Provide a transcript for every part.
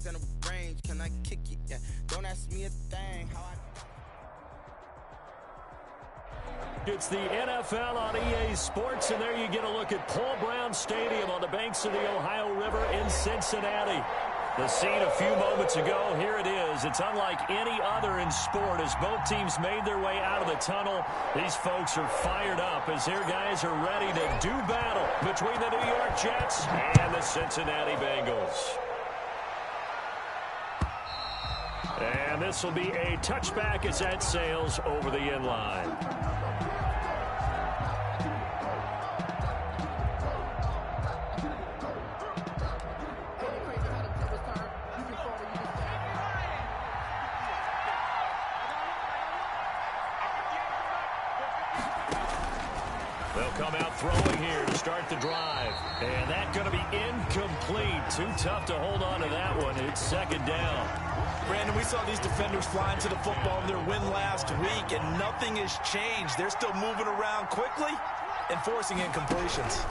in the range, can I kick it? Yeah, don't ask me a thing. It's the NFL on EA Sports, and there you get a look at Paul Brown Stadium on the banks of the Ohio River in Cincinnati. The scene a few moments ago, here it is. It's unlike any other in sport as both teams made their way out of the tunnel. These folks are fired up as their guys are ready to do battle between the New York Jets and the Cincinnati Bengals. And this will be a touchback as that sails over the end line. They'll come out throwing here to start the drive. And that's going to be incomplete. Too tough to hold on to that one. It's second down. Brandon, we saw these defenders flying to the football in their win last week, and nothing has changed. They're still moving around quickly and forcing incompletions.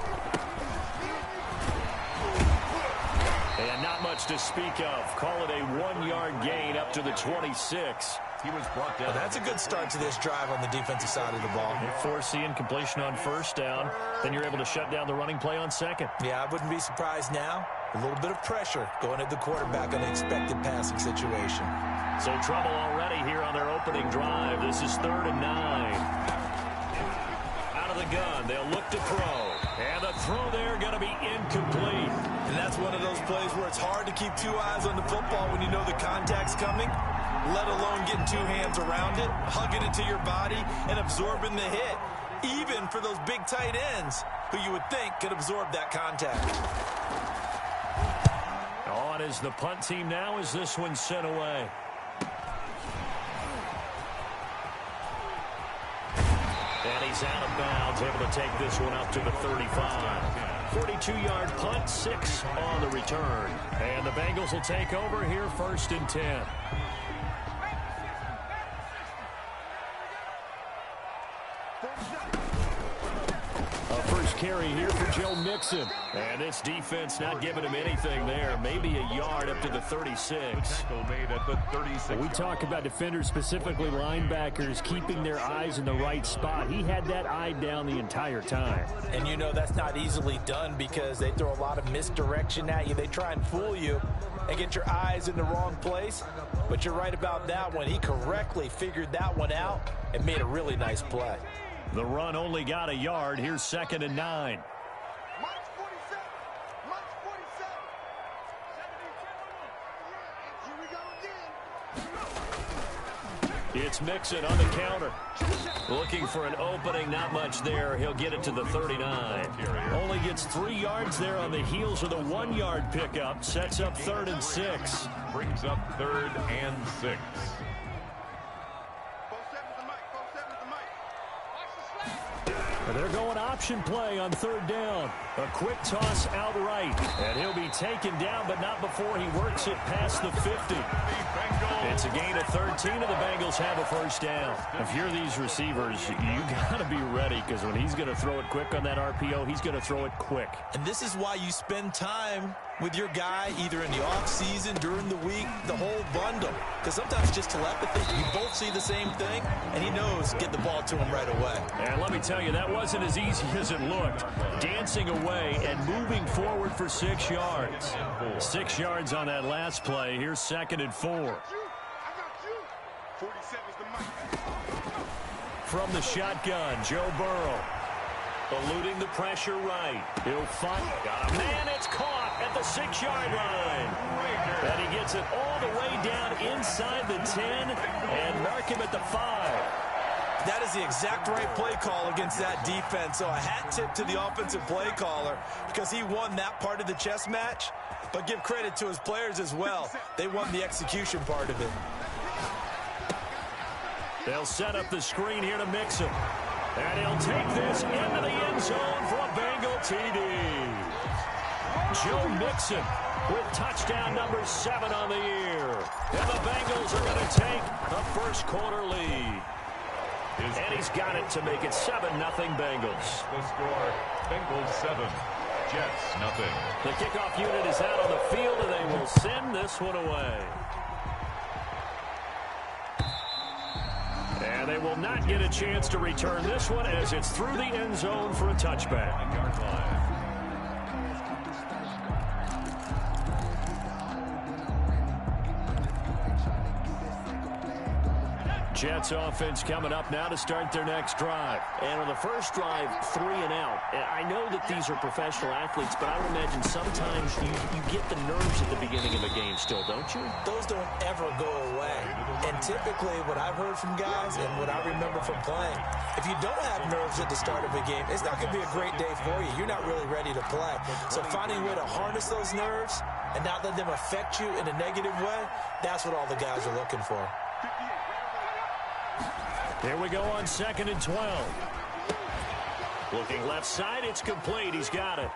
And not much to speak of. Call it a 1-yard gain up to the 26. He was brought down. Well, that's a good start to this drive on the defensive side of the ball. You force the incompletion on first down, then you're able to shut down the running play on second. Yeah, I wouldn't be surprised now. A little bit of pressure going at the quarterback on the expected passing situation. So trouble already here on their opening drive. This is 3rd and 9. Out of the gun, they'll look to throw. And the throw there going to be incomplete. And that's one of those plays where it's hard to keep two eyes on the football when you know the contact's coming, let alone getting two hands around it, hugging it to your body, and absorbing the hit. Even for those big tight ends who you would think could absorb that contact. On is the punt team now as this one's sent away. And he's out of bounds, able to take this one up to the 35. 42-yard punt, 6 on the return. And the Bengals will take over here 1st and 10. Carry here for Joe Mixon. And this defense not giving him anything there. Maybe a yard up to the 36. Made at the 36. We talk about defenders, specifically linebackers, keeping their eyes in the right spot. He had that eye down the entire time. And you know that's not easily done because they throw a lot of misdirection at you. They try and fool you and get your eyes in the wrong place. But you're right about that one. He correctly figured that one out and made a really nice play. The run only got a yard. Here's 2nd and 9. It's Mixon on the counter. Looking for an opening, not much there. He'll get it to the 39. Only gets 3 yards there on the heels of the 1-yard pickup. Sets up 3rd and 6. Brings up 3rd and 6. They're going option play on 3rd down. A quick toss out right. And he'll be taken down, but not before he works it past the 50. It's a gain of 13, and the Bengals have a 1st down. If you're these receivers, you got to be ready because when he's going to throw it quick on that RPO, he's going to throw it quick. And this is why you spend time with your guy either in the offseason, during the week, the whole bundle. Because sometimes just telepathy, you both see the same thing, and he knows get the ball to him right away. And let me tell you, that wasn't as easy as it looked. Dancing away and moving forward for 6 yards. 6 yards on that last play. Here's 2nd and 4. From the shotgun, Joe Burrow. Eluding the pressure right. He'll fight. Got a man. It's caught at the 6-yard line. And he gets it all the way down inside the 10 and mark him at the 5. That is the exact right play call against that defense. So a hat tip to the offensive play caller because he won that part of the chess match. But give credit to his players as well. They won the execution part of it. They'll set up the screen here to Mixon. And he'll take this into the end zone for a Bengal TD. Joe Mixon with touchdown number 7 on the year. And the Bengals are going to take a first-quarter lead. And he's got it to make it 7-0 Bengals. The score, Bengals 7, Jets, nothing. The kickoff unit is out on the field, and they will send this one away. And they will not get a chance to return this one as it's through the end zone for a touchback. 1-yard line. Jets offense coming up now to start their next drive. And on the first drive, 3 and out. I know that these are professional athletes, but I would imagine sometimes you get the nerves at the beginning of a game still, don't you? Those don't ever go away. And typically what I've heard from guys and what I remember from playing, if you don't have nerves at the start of a game, it's not going to be a great day for you. You're not really ready to play. So finding a way to harness those nerves and not let them affect you in a negative way, that's what all the guys are looking for. Here we go on 2nd and 12. Looking left side, it's complete. He's got it.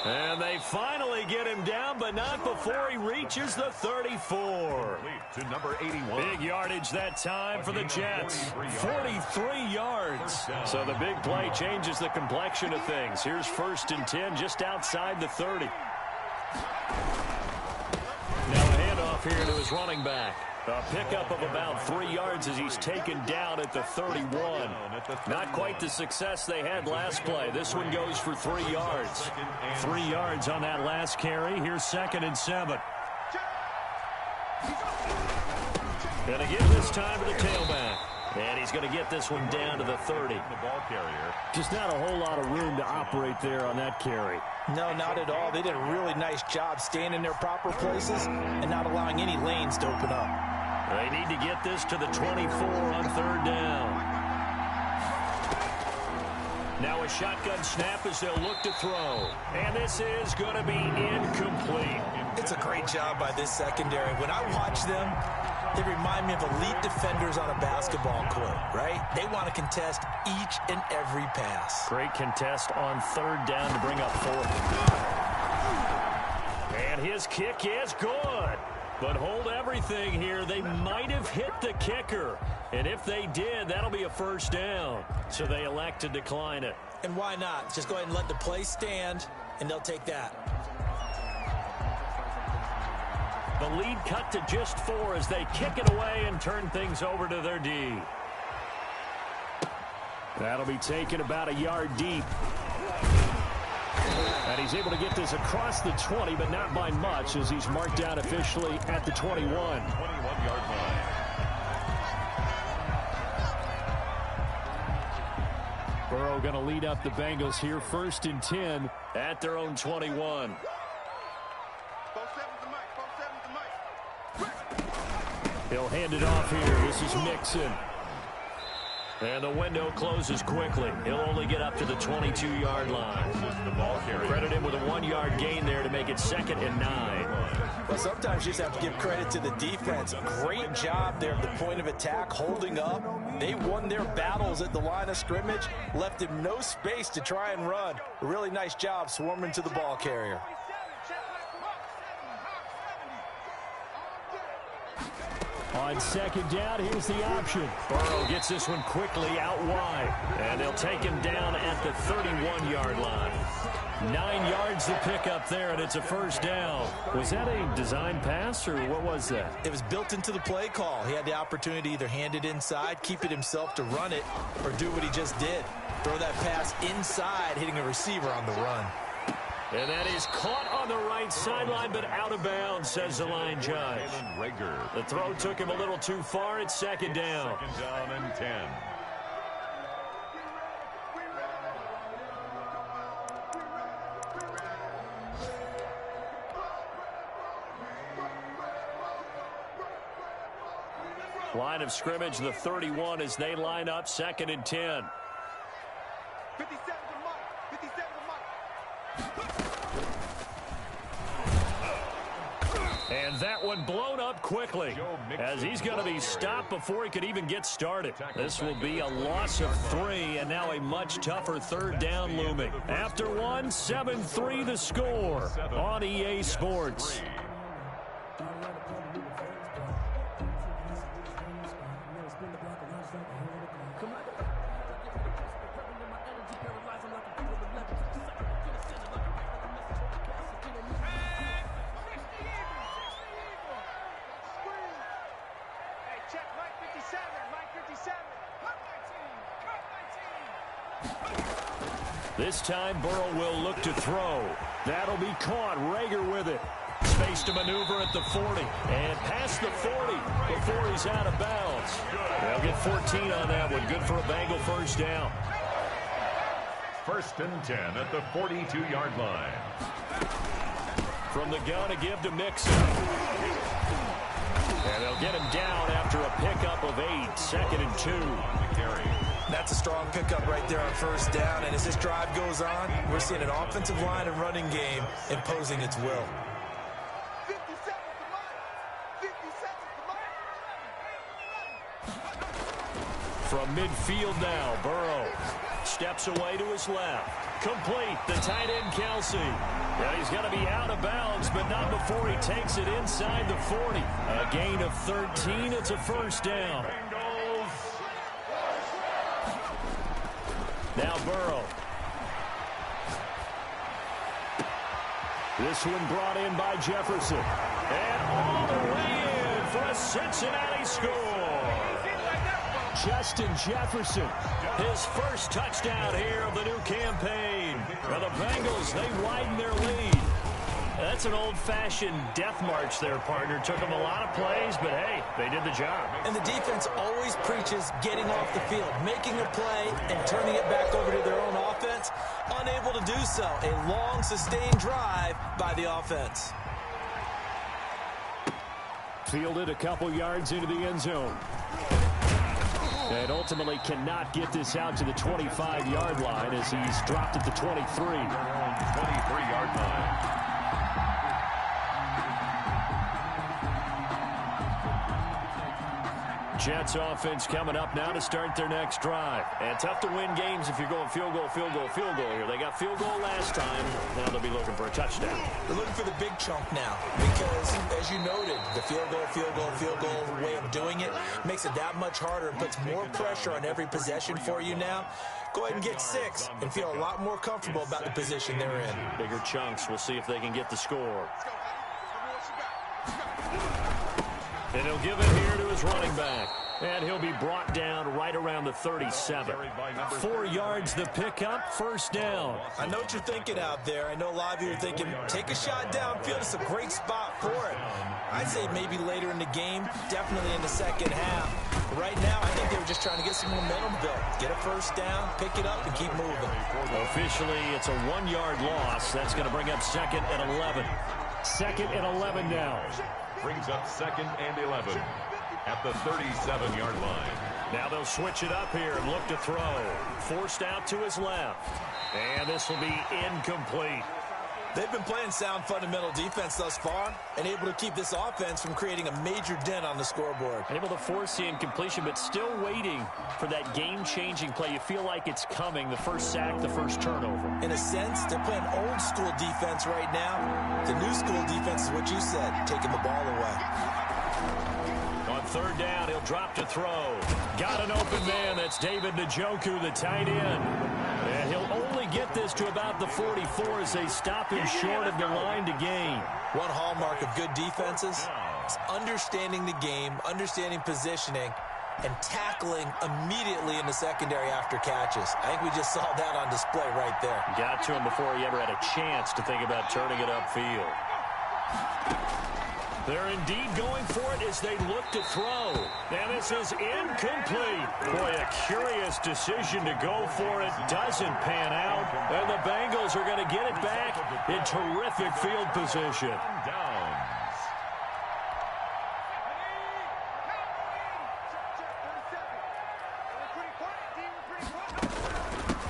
And they finally get him down, but not before he reaches the 34. To number 81. Big yardage that time for the Jets. 43 yards. So the big play changes the complexion of things. Here's 1st and 10 just outside the 30. Now a handoff here to his running back. A pickup of about 3 yards as he's taken down at the 31. Not quite the success they had last play. This one goes for 3 yards. 3 yards on that last carry. Here's 2nd and 7. Gonna give this time to the tailback. And he's going to get this one down to the 30. The ball carrier. Just not a whole lot of room to operate there on that carry. No, not at all. They did a really nice job staying in their proper places and not allowing any lanes to open up. They need to get this to the 24 on 3rd down. Now a shotgun snap as they'll look to throw. And this is going to be incomplete. It's a great job by this secondary. When I watch them, they remind me of elite defenders on a basketball court, right? They want to contest each and every pass. Great contest on 3rd down to bring up 4th. And his kick is good. But hold everything here. They might have hit the kicker. And if they did, that'll be a 1st down. So they elect to decline it. And why not? Just go ahead and let the play stand, and they'll take that. The lead cut to just 4 as they kick it away and turn things over to their D. That'll be taken about a yard deep. And he's able to get this across the 20, but not by much as he's marked down officially at the 21. 21-yard line. Burrow going to lead up the Bengals here 1st and 10 at their own 21. He'll hand it off here. This is Mixon. And the window closes quickly. He'll only get up to the 22-yard line. The ball carrier. Credit him with a 1-yard gain there to make it 2nd and 9. Well, sometimes you just have to give credit to the defense. Great job there at the point of attack, holding up. They won their battles at the line of scrimmage, left him no space to try and run. A really nice job swarming to the ball carrier. On 2nd down, here's the option. Burrow gets this one quickly out wide. And they'll take him down at the 31-yard line. 9 yards to pick up there, and it's a 1st down. Was that a design pass, or what was that? It was built into the play call. He had the opportunity to either hand it inside, keep it himself to run it, or do what he just did. Throw that pass inside, hitting a receiver on the run. And that is caught on the right sideline, but out of bounds, says the line judge. The throw took him a little too far. It's 2nd down. 2nd down and 10. Line of scrimmage, the 31 as they line up 2nd and 10. 57 to Mike. 57 to Mike. And that one blown up quickly as he's going to be stopped before he could even get started. This will be a loss of 3 and now a much tougher 3rd down looming. After one, 7-3 the score on EA Sports. This time Burrow will look to throw. That'll be caught. Rager with it. Space to maneuver at the 40. And past the 40 before he's out of bounds. They'll get 14 on that one. Good for a Bengal first down. 1st and 10 at the 42-yard line. From the gun to give to Mixon. And they'll get him down after a pickup of 8. 2nd and 2. That's a strong pickup right there on 1st down. And as this drive goes on, we're seeing an offensive line and running game imposing its will. From midfield now, Burrow steps away to his left. Complete, the tight end Kelsey. Yeah, he's going to be out of bounds, but not before he takes it inside the 40. A gain of 13, it's a first down. Now Burrow. This one brought in by Jefferson. And all the way in for a Cincinnati score. Justin Jefferson, his first touchdown here of the new campaign. Well, the Bengals, they widen their lead. That's an old-fashioned death march there, partner. Took them a lot of plays, but hey, they did the job. And the defense always preaches getting off the field, making a play, and turning it back over to their own offense. Unable to do so. A long, sustained drive by the offense. Fielded a couple yards into the end zone. And ultimately cannot get this out to the 25-yard line as he's dropped at the 23. 23-yard line. Jets offense coming up now to start their next drive. And tough to win games if you're going field goal, field goal, field goal here. They got field goal last time. Now they'll be looking for a touchdown. They're looking for the big chunk now because, as you noted, the field goal, field goal, field goal way of doing it makes it that much harder and puts more pressure on every possession for you now. Go ahead and get 6 and feel a lot more comfortable about the position they're in. Bigger chunks. We'll see if they can get the score. And he'll give it here to his running back. And he'll be brought down right around the 37. 4 yards the pickup, first down. I know what you're thinking out there. I know a lot of you are thinking, take a shot downfield. It's a great spot for it. I'd say maybe later in the game, definitely in the second half. Right now, I think they were just trying to get some momentum built. Get a first down, pick it up, and keep moving. Officially, it's a 1-yard loss. That's going to bring up 2nd and 11. 2nd and 11 now. Brings up 2nd and 11 at the 37-yard line. Now they'll switch it up here and look to throw. Forced out to his left. And this will be incomplete. They've been playing sound fundamental defense thus far and able to keep this offense from creating a major dent on the scoreboard. Able to force the incompletion, but still waiting for that game-changing play. You feel like it's coming, the first sack, the first turnover. In a sense, they're playing old-school defense right now. The new-school defense is what you said, taking the ball away. On 3rd down, he'll drop to throw. Got an open man. That's David Njoku, the tight end. And he'll only get this to about the 44 as they stop him short of the line to gain. One hallmark of good defenses is understanding the game, understanding positioning, and tackling immediately in the secondary after catches. I think we just saw that on display right there. Got to him before he ever had a chance to think about turning it upfield. They're indeed going for it as they look to throw. And this is incomplete. Boy, a curious decision to go for it. Doesn't pan out. And the Bengals are going to get it back in terrific field position.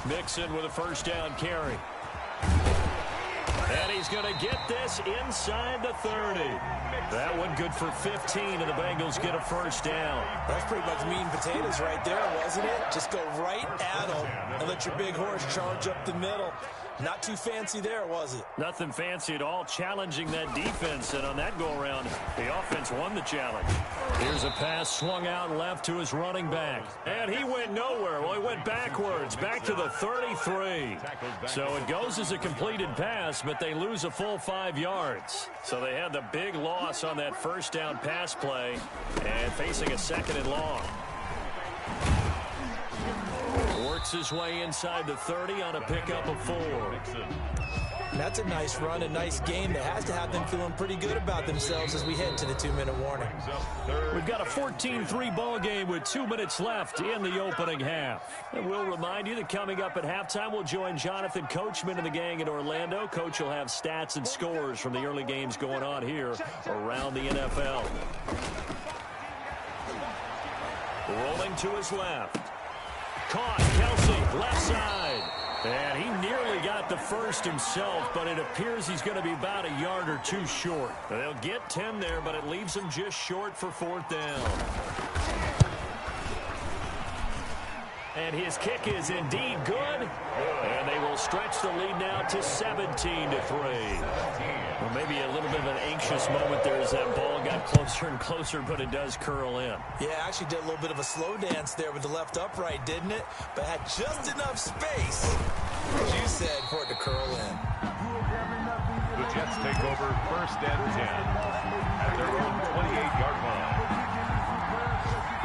Mixon with a first down carry. And he's going to get this inside the 30. That one good for 15, and the Bengals get a first down. That's pretty much meat and potatoes right there, wasn't it? Just go right at them and let your big horse charge up the middle. Not too fancy there, was it? Nothing fancy at all, challenging that defense, and on that go-around, the offense won the challenge. Here's a pass swung out left to his running back, and he went nowhere. Well, he went backwards, back to the 33. So it goes as a completed pass, but they lose a full 5 yards. So they had the big loss on that first down pass play, and facing a 2nd and long. Makes his way inside the 30 on a pickup of 4. That's a nice run, a nice game that has to have them feeling pretty good about themselves as we head to the 2-minute warning. We've got a 14-3 ball game with 2 minutes left in the opening half. And we'll remind you that coming up at halftime, we'll join Jonathan Coachman and the gang in Orlando. Coach will have stats and scores from the early games going on here around the NFL. Rolling to his left. Caught, Kelsey, left side. And he nearly got the first himself, but it appears he's going to be about a yard or two short. They'll get 10 there, but it leaves him just short for 4th down. And his kick is indeed good. And they will stretch the lead now to 17-3. Well, maybe a little bit of an anxious moment there as that ball got closer and closer, but it does curl in. Yeah, actually did a little bit of a slow dance there with the left upright, didn't it? But had just enough space, as you said, for it to curl in. The Jets take over 1st and 10 at their own 28-yard line.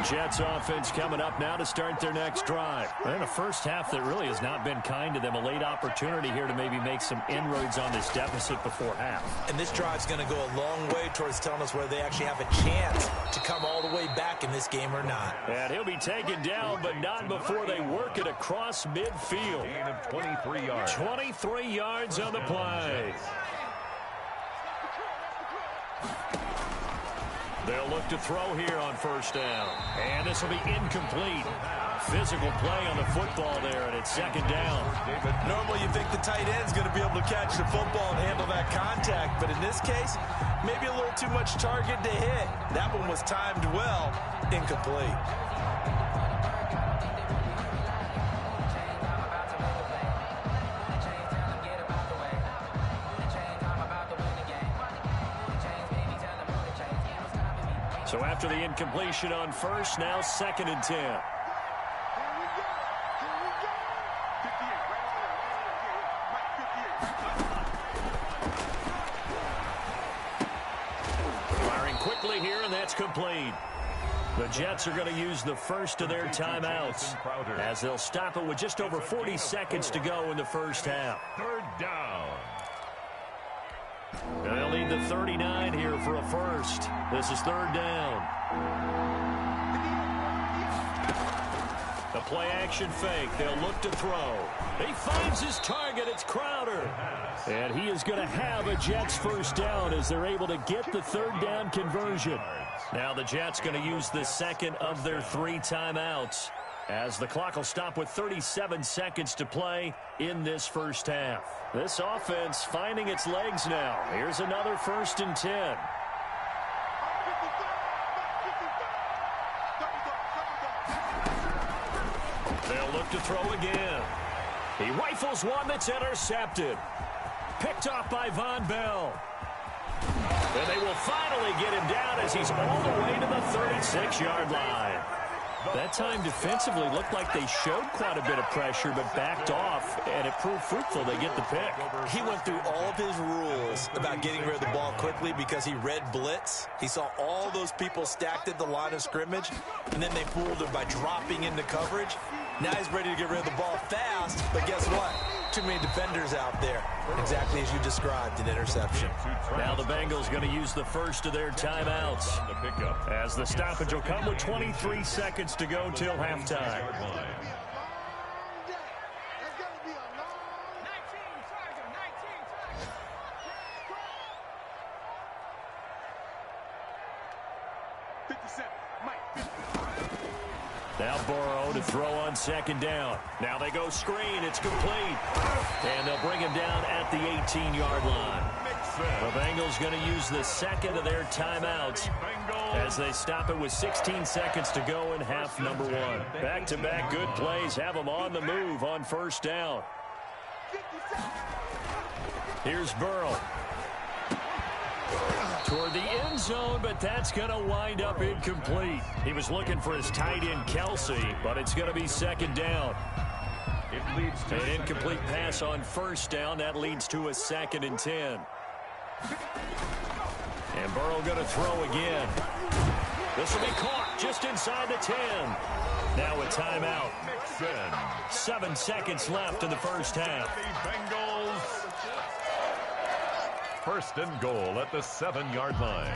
Jets offense coming up now to start their next drive. And a first half that really has not been kind to them. A late opportunity here to maybe make some inroads on this deficit before half. And this drive's going to go a long way towards telling us whether they actually have a chance to come all the way back in this game or not. And he'll be taken down, but not before they work it across midfield. Gain of 23 yards. 23 yards on the play. They'll look to throw here on 1st down. And this will be incomplete. Physical play on the football there, and it's 2nd down. Normally you think the tight end's going to be able to catch the football and handle that contact, but in this case, maybe a little too much target to hit. That one was timed well, incomplete. So after the incompletion on 1st, now 2nd and 10. Firing quickly here, and that's complete. The Jets are going to use the first of their timeouts as they'll stop it with just over 40 seconds to go in the first half. 3rd down. And they'll need the 39 here for a first. This is 3rd down. The play action fake. They'll look to throw. He finds his target. It's Crowder. And he is going to have a Jets first down as they're able to get the 3rd down conversion. Now the Jets going to use the second of their 3 timeouts as the clock will stop with 37 seconds to play in this first half. This offense finding its legs now. Here's another 1st and 10. They'll look to throw again. He rifles one that's intercepted. Picked off by Von Bell. And they will finally get him down as he's all the way to the 36-yard line. That time defensively looked like they showed quite a bit of pressure but backed off, and it proved fruitful. They get the pick. He went through all of his rules about getting rid of the ball quickly because he read blitz. He saw all those people stacked at the line of scrimmage, and then they fooled him by dropping into coverage. Now he's ready to get rid of the ball fast, but guess what? Too many defenders out there. Exactly as you described, an interception. Now the Bengals going to use the first of their timeouts as the stoppage will come with 23 seconds to go till halftime. Now Burrow to throw on 2nd down. Now they go screen. It's complete. And they'll bring him down at the 18-yard line. The Bengals going to use the second of their timeouts as they stop it with 16 seconds to go in half number 1. Back-to-back good plays have them on the move on 1st down. Here's Burrow. Toward the end zone, but that's going to wind up incomplete. He was looking for his tight end, Kelsey, but it's going to be 2nd down. It leads to an incomplete pass on 1st down. That leads to a 2nd and 10. And Burrow going to throw again. This will be caught just inside the 10. Now a timeout. Wilson. 7 seconds left in the first half. Bengals. First and goal at the 7-yard line.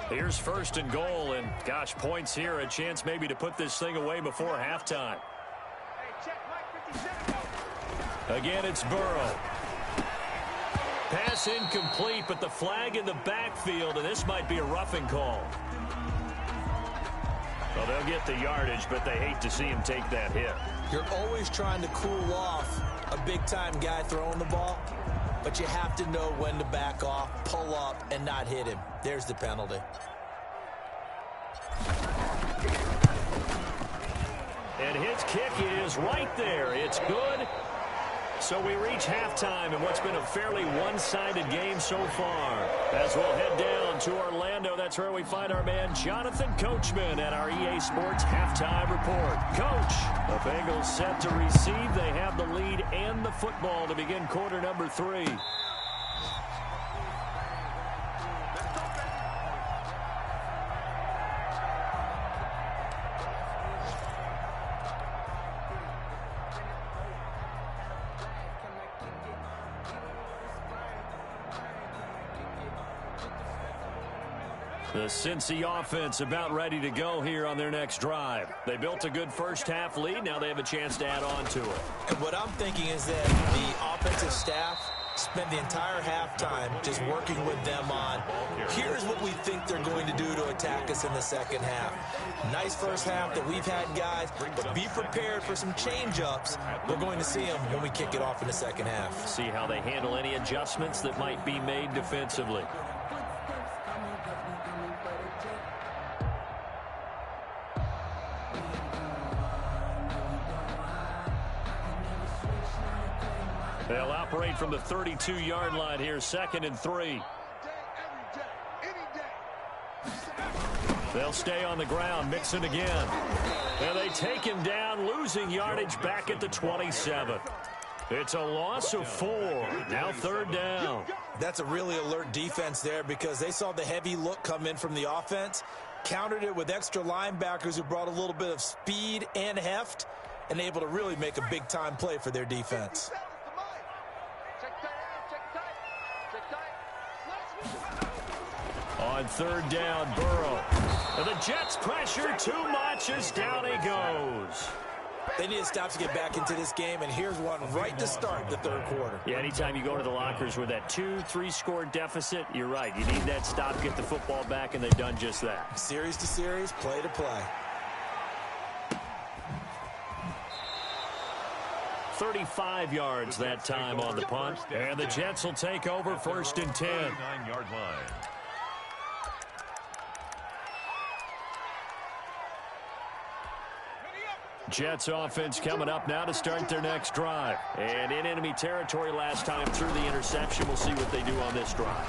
Here's first and goal, and gosh, points here, a chance maybe to put this thing away before halftime. Again, it's Burrow. Pass incomplete, but the flag in the backfield, and this might be a roughing call. Well, they'll get the yardage, but they hate to see him take that hit. You're always trying to cool off a big-time guy throwing the ball, but you have to know when to back off, pull up, and not hit him. There's the penalty. And his kick is right there. It's good. So we reach halftime in what's been a fairly one-sided game so far. As we'll head down to Orlando, that's where we find our man Jonathan Coachman at our EA Sports Halftime Report. Coach, the Bengals set to receive. They have the lead and the football to begin quarter number 3. The Cincy offense about ready to go here on their next drive. They built a good first half lead. Now they have a chance to add on to it. And what I'm thinking is that the offensive staff spent the entire halftime just working with them on, here's what we think they're going to do to attack us in the second half. Nice first half that we've had, guys, but be prepared for some change-ups. We're going to see them when we kick it off in the second half. See how they handle any adjustments that might be made defensively. They'll operate from the 32-yard line here, 2nd and 3. They'll stay on the ground, Mixon again. And they take him down, losing yardage back at the 27. It's a loss of 4. Now 3rd down. That's a really alert defense there because they saw the heavy look come in from the offense, countered it with extra linebackers who brought a little bit of speed and heft, and able to really make a big-time play for their defense. On 3rd down, Burrow. And the Jets pressure too much as down he goes. They need to stop to get back into this game, and here's one right to start the 3rd quarter. Yeah, anytime you go to the lockers with that 2-3 score deficit, you're right. You need that stop, get the football back, and they've done just that. Series to series, play to play. 35 yards that time on the punt. And the Jets will take over 1st and 10. 9-yard line. Jets offense coming up now to start their next drive. And in enemy territory last time through the interception. We'll see what they do on this drive.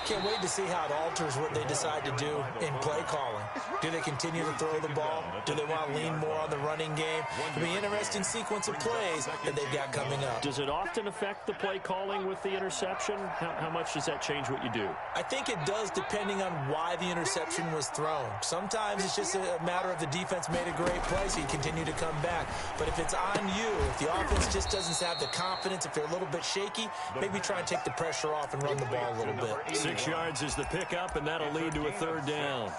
Can't wait to see how it alters what they decide to do in play calling. Do they continue to throw the ball? Do they want to lean more on the running game? It'll be an interesting sequence of plays that they've got coming up. Does it often affect the play calling with the interception? How much does that change what you do? I think it does depending on why the interception was thrown. Sometimes it's just a matter of the defense made a great play, so you continue to come back. But if it's on you, if the offense just doesn't have the confidence, if they're a little bit shaky, maybe try and take the pressure off and run the ball a little bit. 6 yards is the pickup, and that'll lead to a 3rd down.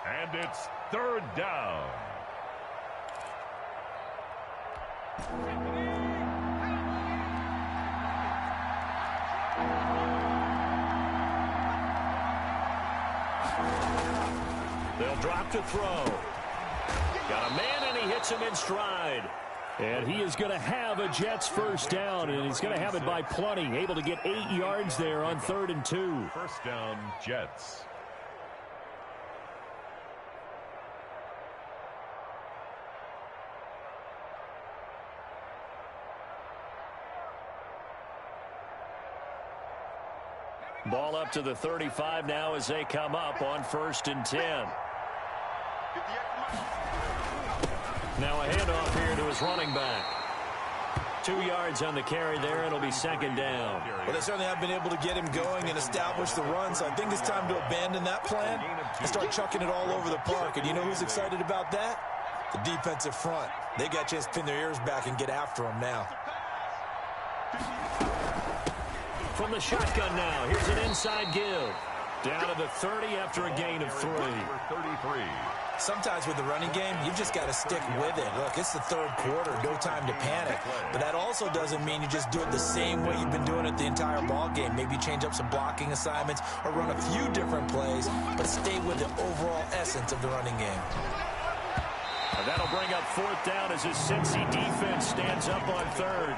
And it's 3rd down. They'll drop to throw. Got a man, and he hits him in stride. And he is going to have a Jets 1st down, and he's going to have it by plenty. Able to get 8 yards there on 3rd and 2. 1st down, Jets. Ball up to the 35 now as they come up on 1st and 10. Now a handoff here to his running back. 2 yards on the carry there. It'll be 2nd down. Well, they certainly have been able to get him going and establish the run, so I think it's time to abandon that plan and start chucking it all over the park. And you know who's excited about that? The defensive front, they got a chance to pin their ears back and get after them now. From the shotgun now, here's an inside give. Down to the 30 after a gain of 3. 33. Sometimes with the running game, you've just got to stick with it. Look, it's the third quarter, no time to panic. But that also doesn't mean you just do it the same way you've been doing it the entire ball game. Maybe change up some blocking assignments or run a few different plays, but stay with the overall essence of the running game. And that'll bring up 4th down as his Cincy defense stands up on 3rd.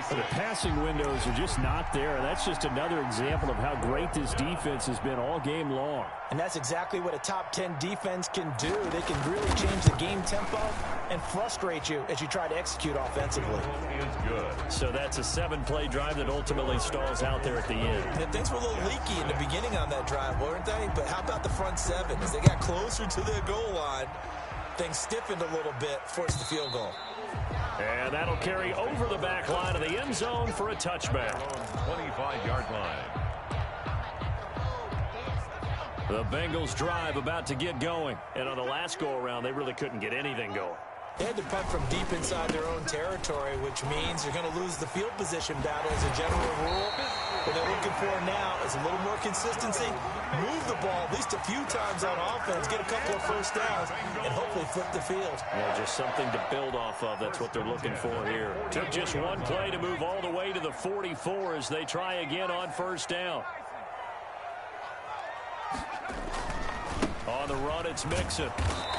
The passing windows are just not there. That's just another example of how great this defense has been all game long. And that's exactly what a top 10 defense can do. They can really change the game tempo and frustrate you as you try to execute offensively. Is good. So that's a 7-play drive that ultimately stalls out there at the end. And things were a little leaky in the beginning on that drive, weren't they? But how about the front 7? As they got closer to their goal line, things stiffened a little bit, forced the field goal. And that'll carry over the back line of the end zone for a touchback. 25-yard line. The Bengals drive about to get going. And on the last go-around, they really couldn't get anything going. They had to punt from deep inside their own territory, which means you're going to lose the field position battle as a general rule. What they're looking for now is a little more consistency, move the ball at least a few times on offense, get a couple of first downs, and hopefully flip the field. Yeah, just something to build off of. That's what they're looking for here. Took just one play to move all the way to the 44 as they try again on 1st down. On the run, it's Mixon.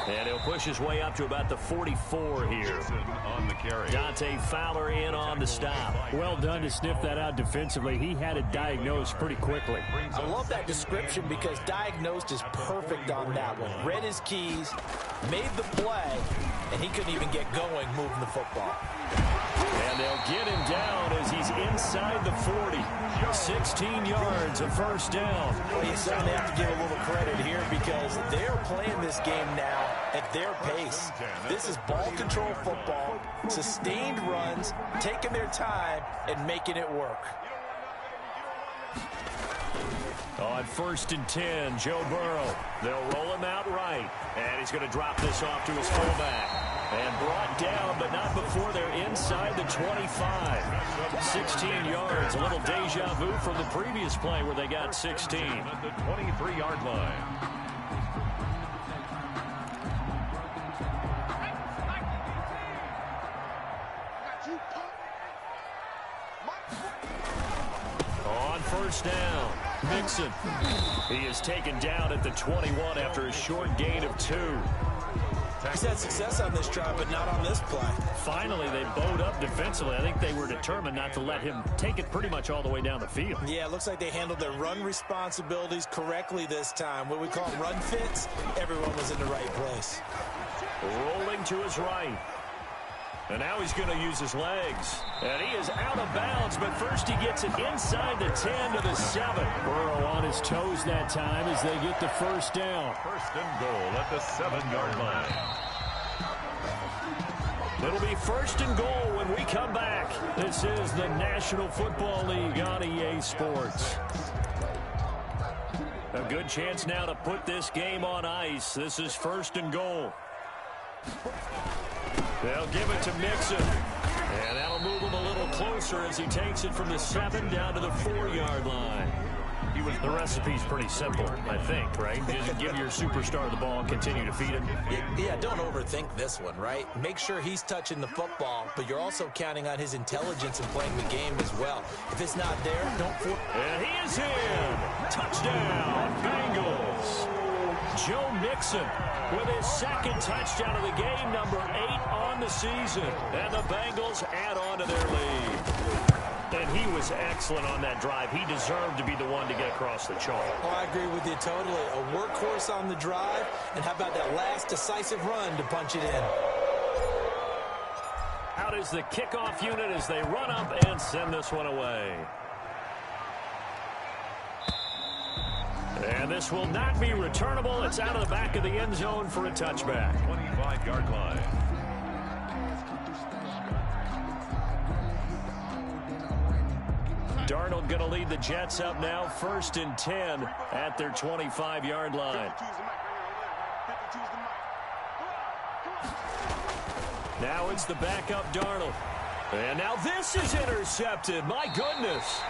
And he'll push his way up to about the 44 here. On the carry. Dante Fowler in on the stop. Well done to sniff that out defensively. He had it diagnosed pretty quickly. I love that description because diagnosed is perfect on that one. Read his keys, made the play, and he couldn't even get going moving the football. And they'll get him down as he's inside the 40. 16 yards, a 1st down. Well, you certainly have to give a little credit here because they're playing this game now at their pace. This is ball control football, sustained runs, taking their time, and making it work. On 1st and 10, Joe Burrow. They'll roll him out right. And he's going to drop this off to his fullback. And brought down, but not before they're inside the 25. 16 yards, a little deja vu from the previous play where they got 16. At the 23-yard line. On 1st down, Mixon. He is taken down at the 21 after a short gain of 2. He's had success on this drive, but not on this play. Finally, they bowed up defensively. I think they were determined not to let him take it pretty much all the way down the field. Yeah, it looks like they handled their run responsibilities correctly this time. What we call run fits, everyone was in the right place. Rolling to his right. And now he's going to use his legs. And he is out of bounds, but first he gets it inside the 10 to the 7. Burrow on his toes that time as they get the 1st down. 1st and goal at the 7-yard line. It'll be 1st and goal when we come back. This is the National Football League on EA Sports. A good chance now to put this game on ice. This is 1st and goal. They'll give it to Mixon. And that'll move him a little closer as he takes it from the 7 down to the 4-yard line. The recipe's pretty simple, I think, right? Just give your superstar the ball and continue to feed him. Yeah, don't overthink this one, right? Make sure he's touching the football, but you're also counting on his intelligence in playing the game as well. If it's not there, don't... And he is in! Touchdown, Bengals! Joe Mixon with his 2nd touchdown of the game, number 8 on the season. And the Bengals add on to their lead. And he was excellent on that drive. He deserved to be the one to get across the chalk. Oh, I agree with you totally. A workhorse on the drive, and how about that last decisive run to punch it in? Out is the kickoff unit as they run up and send this one away. And this will not be returnable. It's out of the back of the end zone for a touchback. 25-yard line. Darnold going to lead the Jets up now, 1st and 10 at their 25-yard line. Now it's the backup Darnold. And now this is intercepted. My goodness.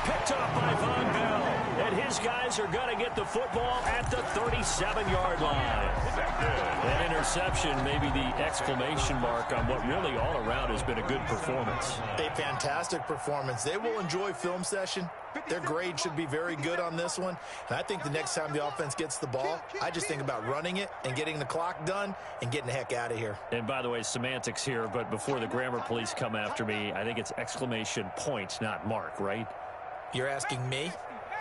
Picked up by Von Bell. And his guys are going to get the football at the 37-yard line. That interception, maybe the exclamation mark on what really all around has been a good performance. A fantastic performance. They will enjoy film session. Their grade should be very good on this one. And I think the next time the offense gets the ball, I just think about running it and getting the clock done and getting the heck out of here. And by the way, semantics here, but before the grammar police come after me, I think it's exclamation point, not mark, right? You're asking me?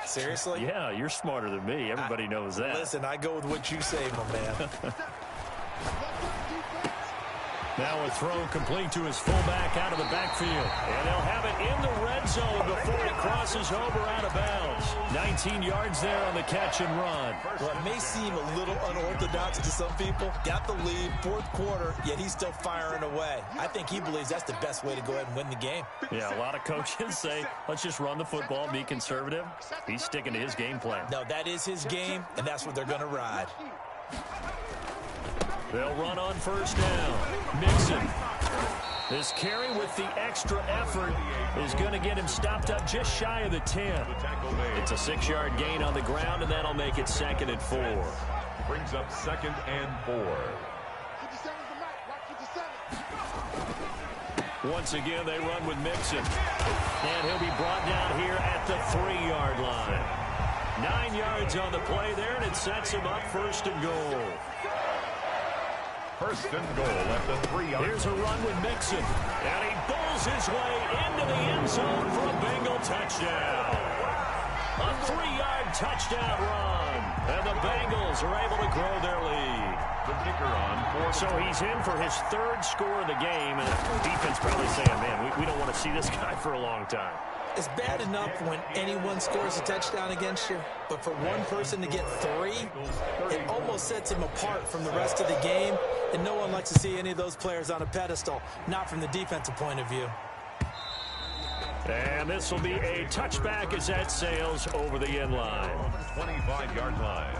Seriously? Yeah, you're smarter than me. Everybody knows that. Listen, I go with what you say, my man. Now a throw complete to his fullback out of the backfield. And they'll have it in the red zone before he crosses over out of bounds. 19 yards there on the catch and run. Well, it may seem a little unorthodox to some people. Got the lead, fourth quarter, yet he's still firing away. I think he believes that's the best way to go ahead and win the game. Yeah, a lot of coaches say, let's just run the football, be conservative. He's sticking to his game plan. No, that is his game, and that's what they're going to ride. They'll run on first down. Mixon. This carry with the extra effort is going to get him stopped up just shy of the 10. It's a 6-yard gain on the ground, and that'll make it 2nd and 4. Brings up 2nd and 4. Once again, they run with Mixon. And he'll be brought down here at the 3-yard line. 9 yards on the play there, and it sets him up 1st and goal. 1st and goal at the 3-yard. Here's a run with Mixon. And he bowls his way into the end zone for a Bengal touchdown. A 3-yard touchdown run. And the Bengals are able to grow their lead. The kicker on. So he's in for his 3rd score of the game. And the defense probably saying, man, we don't want to see this guy for a long time. It's bad enough when anyone scores a touchdown against you, but for one person to get 3, it almost sets him apart from the rest of the game, and no one likes to see any of those players on a pedestal, not from the defensive point of view. And this will be a touchback as that sails over the end line. 25-yard line.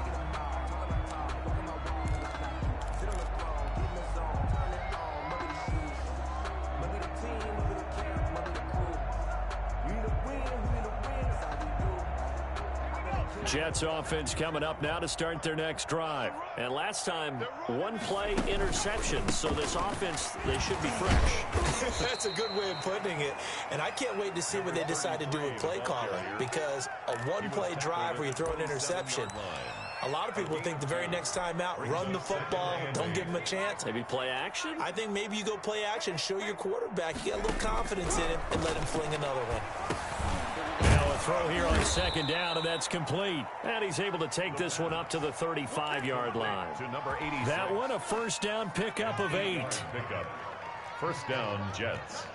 Jets offense coming up now to start their next drive. And last time, 1-play interception. So this offense, they should be fresh. That's a good way of putting it. And I can't wait to see what they decide to do with play calling. Because a 1-play drive where you throw an interception, a lot of people think the very next time out, run the football, don't give him a chance. Maybe play action? I think maybe you go play action, show your quarterback, you get a little confidence in him, and let him fling another one. Now a throw here on 2nd down, and that's complete. And he's able to take this one up to the 35-yard line. To number 86. That one a 1st down pickup of 8. Pickup. 1st down, Jets.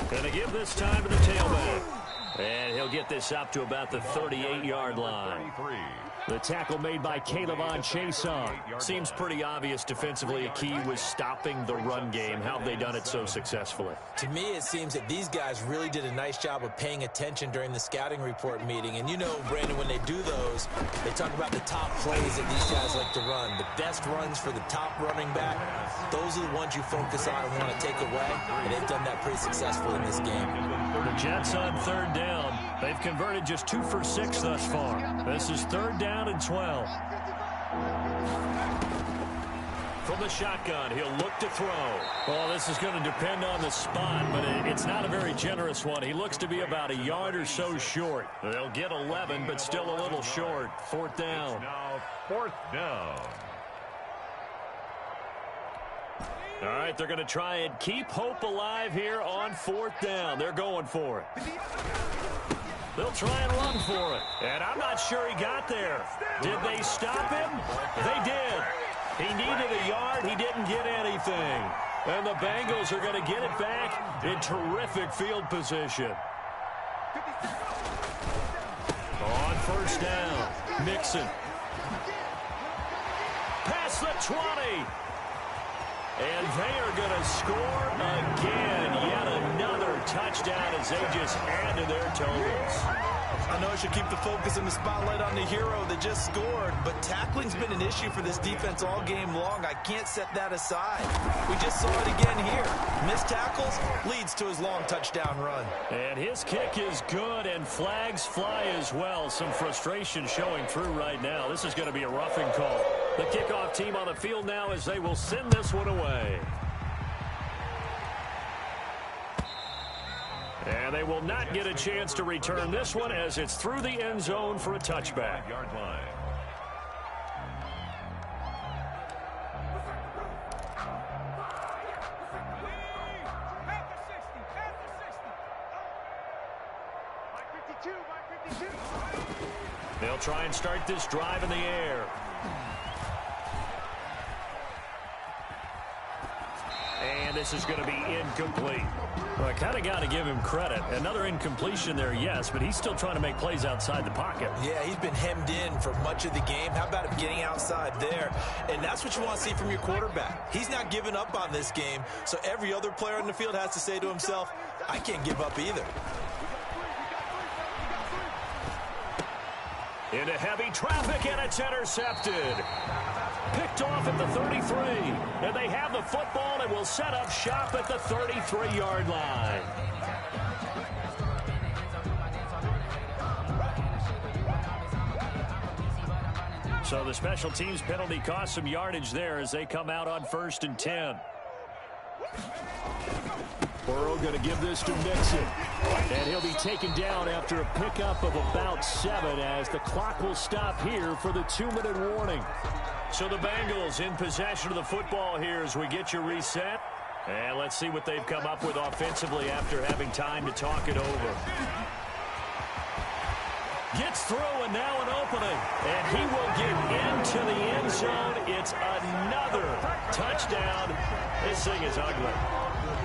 Gonna give this time to the tailback. And he'll get this up to about the 38-yard line. 33. The tackle made by Caleb Chason. Seems pretty obvious defensively. A key was stopping the run game. How have they done it so successfully? To me, it seems that these guys really did a nice job of paying attention during the scouting report meeting. And you know, Brandon, when they do those, they talk about the top plays that these guys like to run. The best runs for the top running back, those are the ones you focus on and want to take away. And they've done that pretty successfully in this game. The Jets on 3rd down. They've converted just 2 for 6 thus far. This is 3rd down and 12. From the shotgun, he'll look to throw. Well, this is going to depend on the spot, but it's not a very generous one. He looks to be about a yard or so short. They'll get 11, but still a little short. 4th down. Now 4th down. All right, they're going to try and keep hope alive here on 4th down. They're going for it. They'll try and run for it. And I'm not sure he got there. Did they stop him? They did. He needed a yard. He didn't get anything. And the Bengals are going to get it back in terrific field position. On 1st down, Mixon. Past the 20. And they are going to score again. Yet another touchdown as they just add to their totals. I know I should keep the focus and the spotlight on the hero that just scored, but tackling's been an issue for this defense all game long. I can't set that aside. We just saw it again here. Missed tackles leads to his long touchdown run. And his kick is good, and flags fly as well. Some frustration showing through right now. This is going to be a roughing call. The kickoff team on the field now as they will send this one away. And they will not get a chance to return this one as it's through the end zone for a touchback. Yard line. They'll try and start this drive in the air. And this is going to be incomplete. Well, I kind of got to give him credit. Another incompletion there, yes, but he's still trying to make plays outside the pocket. Yeah, he's been hemmed in for much of the game. How about him getting outside there? And that's what you want to see from your quarterback. He's not giving up on this game, so every other player on the field has to say to himself, I can't give up either. Into heavy traffic, and it's intercepted. Picked off at the 33. And they have the football and will set up shop at the 33-yard line. So the special teams penalty cost some yardage there as they come out on 1st and 10. Burrow going to give this to Mixon. And he'll be taken down after a pickup of about 7 as the clock will stop here for the 2-minute warning. So the Bengals in possession of the football here as we get your reset. And let's see what they've come up with offensively after having time to talk it over. Gets through and now an opening. And he will get into the end zone. It's another touchdown. This thing is ugly.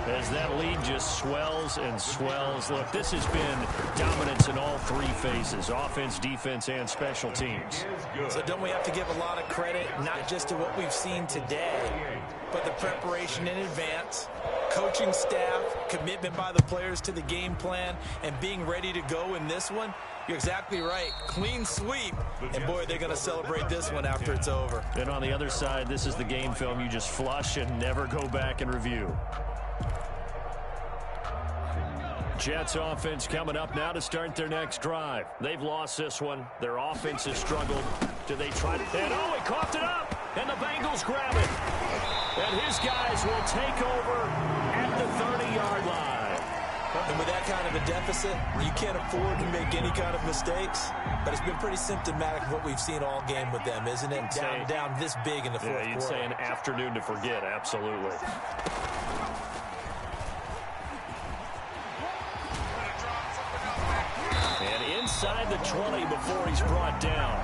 As that lead just swells and swells. Look, this has been dominance in all 3 phases, offense, defense, and special teams. So don't we have to give a lot of credit, not just to what we've seen today, but the preparation in advance, coaching staff, commitment by the players to the game plan, and being ready to go in this one? You're exactly right. Clean sweep. And, boy, they're going to celebrate this one after it's over. And on the other side, this is the game film you just flush and never go back and review. Jets offense coming up now to start their next drive. They've lost this one. Their offense has struggled. Do they try to... And, oh, he coughed it up! And the Bengals grab it. And his guys will take over at the 30-yard line. And with that kind of a deficit, you can't afford to make any kind of mistakes. But it's been pretty symptomatic of what we've seen all game with them, isn't it? Down this big in the fourth quarter. You'd say an afternoon to forget, absolutely. Inside the 20 before he's brought down.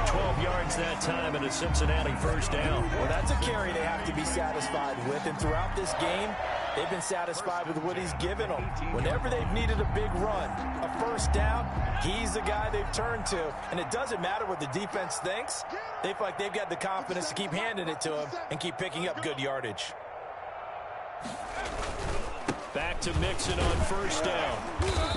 12 yards that time and a Cincinnati first down. Well, that's a carry they have to be satisfied with. And throughout this game, they've been satisfied with what he's given them. Whenever they've needed a big run, a first down, he's the guy they've turned to. And it doesn't matter what the defense thinks. They feel like they've got the confidence to keep handing it to him and keep picking up good yardage. Back to Mixon on first down.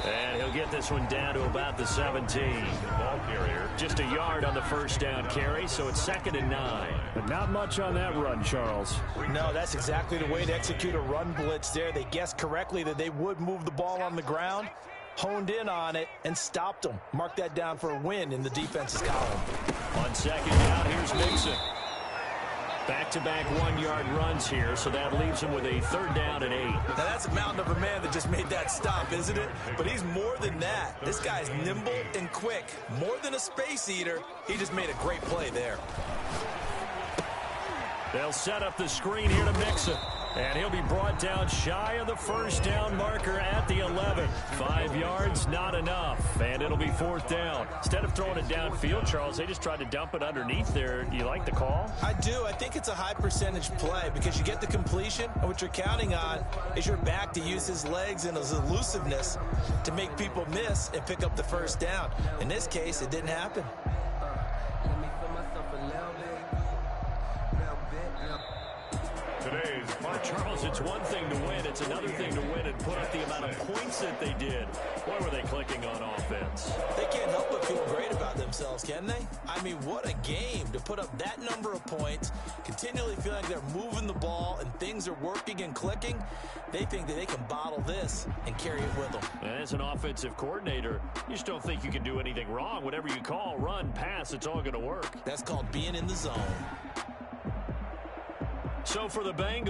And he'll get this one down to about the 17. Ball carrier. Just a yard on the first down carry, so it's 2nd and 9. But not much on that run, Charles. No, that's exactly the way to execute a run blitz there. They guessed correctly that they would move the ball on the ground, honed in on it, and stopped them. Mark that down for a win in the defense's column. On 2nd down, here's Mixon. Back-to-back 1-yard runs here, so that leaves him with a 3rd down and 8. Now that's a mountain of a man that just made that stop, isn't it? But he's more than that. This guy's nimble and quick. More than a space eater, he just made a great play there. They'll set up the screen here to Mixon. And he'll be brought down shy of the first down marker at the 11. 5 yards, not enough. And it'll be 4th down. Instead of throwing it downfield, Charles, they just tried to dump it underneath there. Do you like the call? I do. I think it's a high percentage play because you get the completion, and what you're counting on is your back to use his legs and his elusiveness to make people miss and pick up the first down. In this case, it didn't happen. Today's Charles, it's one thing to win. It's another thing to win and put up the amount of points that they did. Boy, were they clicking on offense. They can't help but feel great about themselves, can they? I mean, what a game to put up that number of points, continually feeling like they're moving the ball and things are working and clicking. They think that they can bottle this and carry it with them. And as an offensive coordinator, you just don't think you can do anything wrong. Whatever you call, run, pass, it's all going to work. That's called being in the zone. So for the Bengals,